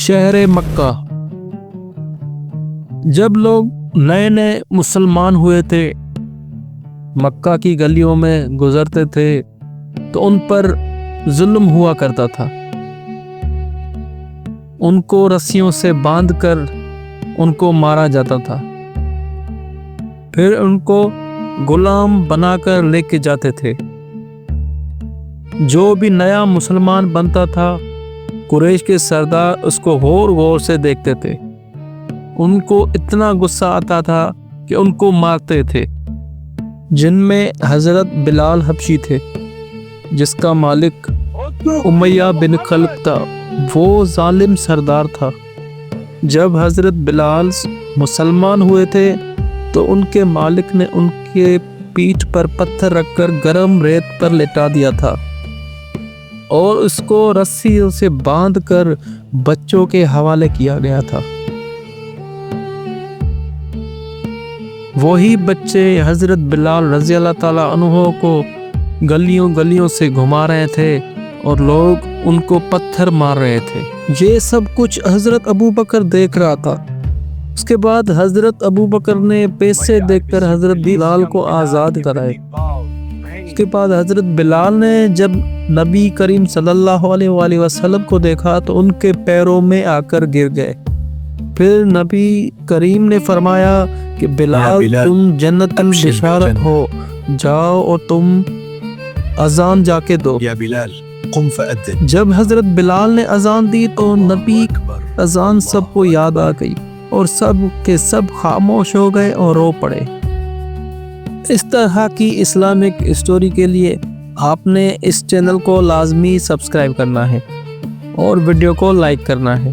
شہر مکہ۔ جب لوگ نئے نئے مسلمان ہوئے تھے، مکہ کی گلیوں میں گزرتے تھے تو ان پر ظلم ہوا کرتا تھا۔ ان کو رسیوں سے باندھ کر ان کو مارا جاتا تھا، پھر ان کو غلام بنا کر لے کے جاتے تھے۔ جو بھی نیا مسلمان بنتا تھا، قریش کے سردار اس کو غور غور سے دیکھتے تھے۔ ان کو اتنا غصہ آتا تھا کہ ان کو مارتے تھے۔ جن میں حضرت بلال حبشی تھے، جس کا مالک امیہ بن خلف تھا۔ وہ ظالم سردار تھا۔ جب حضرت بلال مسلمان ہوئے تھے تو ان کے مالک نے ان کے پیٹھ پر پتھر رکھ کر گرم ریت پر لٹا دیا تھا اور اس کو رسیوں سے باندھ کر بچوں کے حوالے کیا گیا تھا۔ وہی بچے حضرت بلال رضی اللہ تعالیٰ عنہ کو گلیوں گلیوں سے گھما رہے تھے اور لوگ ان کو پتھر مار رہے تھے۔ یہ سب کچھ حضرت ابو بکر دیکھ رہا تھا۔ اس کے بعد حضرت ابو بکر نے پیسے دیکھ کر حضرت بلال کو آزاد کرائے۔ اس کے بعد حضرت بلال نے جب نبی کریم صلی اللہ علیہ وآلہ وسلم کو دیکھا تو ان کے پیروں میں آ کر گر گئے۔ پھر نبی کریم نے فرمایا کہ بلال تم جنت البشارت ہو، جاؤ اور تم اذان جا کے دو۔ جب حضرت بلال نے اذان دی تو نبی اذان سب کو یاد آ گئی اور سب کے سب خاموش ہو گئے اور رو پڑے۔ اس طرح کی اسلامک اسٹوری کے لیے آپ نے اس چینل کو لازمی سبسکرائب کرنا ہے اور ویڈیو کو لائک کرنا ہے۔